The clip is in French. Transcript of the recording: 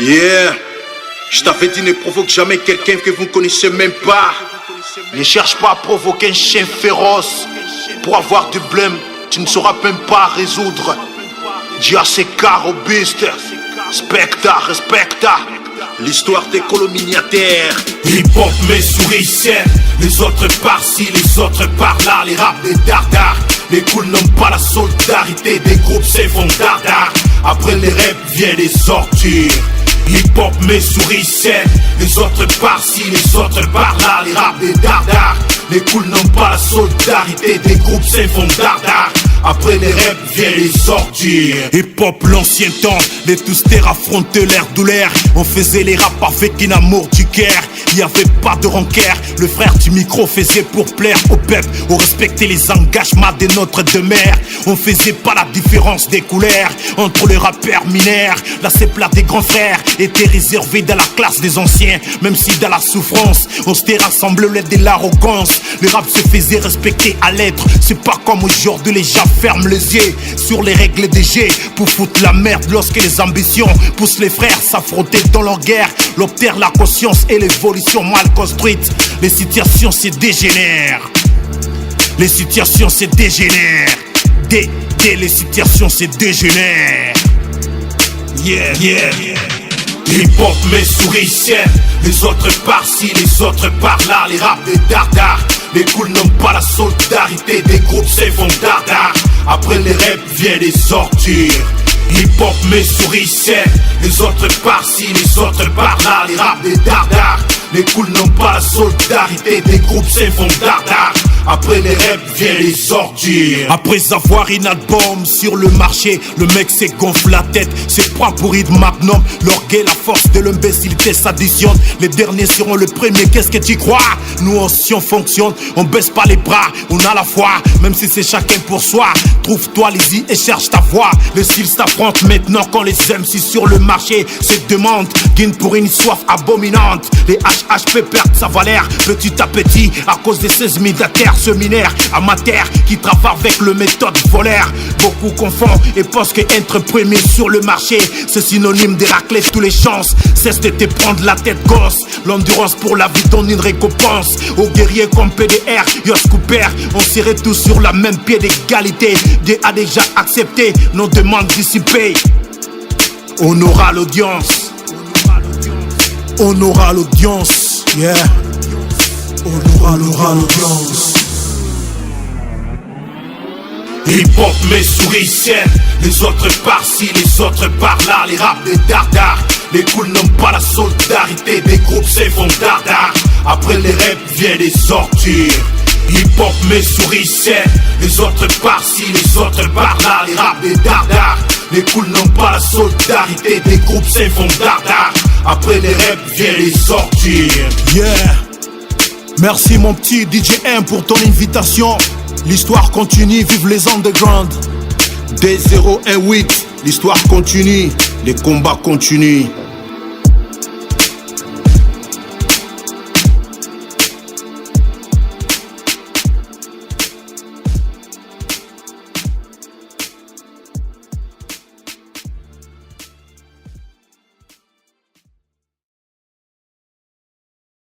Yeah, je t'avais dit ne provoque jamais quelqu'un que vous ne connaissez même pas. Ne cherche pas à provoquer un chien féroce. Pour avoir du blême, tu ne sauras même pas résoudre. Dis à ces carobistes, respecta, respecta l'histoire des coloniataires. Hip-hop mes souris saines, les autres par-ci, les autres par-là, les rap des dardards. Les cools n'ont pas la solidarité, des groupes c'est font dardard. Après les rap viennent les ordures. Hip-hop mes souris saines, les autres par-ci, les autres par-là, les rap des dardards. Les cools n'ont pas la solidarité, des groupes c'est font dardard. Après les rap viennent les ordures. Hip-hop l'ancien temps, les toasters affrontaient l'air douleur. On faisait les rap avec un amour du cœur. Y avait pas de rancœur, le frère du micro faisait pour plaire au peuple. On respectait les engagements de notre demeure. On faisait pas la différence des couleurs entre les rappeurs mineurs. La plat des grands frères était réservée dans la classe des anciens. Même si dans la souffrance, on s'était rassemblés de l'arrogance. Le rap se faisait respecter à l'être. C'est pas comme aujourd'hui, les gens ferment les yeux sur les règles des jeux pour foutre la merde lorsque les ambitions poussent les frères s'affronter dans leur guerre. L'obtère la conscience et l'évolution mal construite. Les situations se dégénèrent. Les situations se dégénèrent. Les situations se dégénèrent. Yeah, yeah, yeah. Hip-hop mes souris saines, les autres par-ci, les autres par-là, les rap des dardards. Les cools n'ont pas la solidarité, des groupes c'est font dardard. Après les rap viennent les ordures. Hip-hop mes souris saines, les autres par-ci, les autres par-là, les rap des dardards. Les cools n'ont pas la solidarité, des groupes c'est font dardard. Après les rap viennent les ordures. Après avoir une album sur le marché, le mec se gonfle la tête, se prend pour Hit Magnum. L'orgueil, la force de l'imbécilité s'additionne. Les derniers seront le premier, qu'est-ce que tu crois? Nous aussi on fonctionne, on baisse pas les bras, on a la foi, même si c'est chacun pour soi. Trouve-toi les et cherche ta voix. Le style s'affronte maintenant quand les MC sur le marché se demandent. Guine pour une soif abominante. Les HHP perdent sa valeur petit à petit à cause des 16 militaires seminaires amateurs qui travaillent avec le méthode volaire. Beaucoup confondent et pensent qu'être premier sur le marché c'est synonyme de racler toutes les chances. Cesse de te prendre la tête gosse. L'endurance pour la vie donne une récompense. Aux guerriers comme PDR, Yos Cooper, on serait tous sur la même pied d'égalité. Dieu a déjà accepté nos demandes dissipées. On aura l'audience. On aura l'audience. Yeah. On aura l'audience. Hip-hop mes souris saines, les autres par-ci, les autres par-là, les rap des dardards. Les cools n'ont pas la solidarité, des groupes c'est font dardard. Après les rap viennent les ordures. Hip-hop mes souris saines, les autres par-ci, les autres par-là, les rap des dardards. Les cools n'ont pas la solidarité, des groupes c'est font dardard. Après les rap viennent les ordures. Yeah. Merci mon petit DJ M pour ton invitation. L'histoire continue, vive les underground. D018, l'histoire continue, les combats continuent.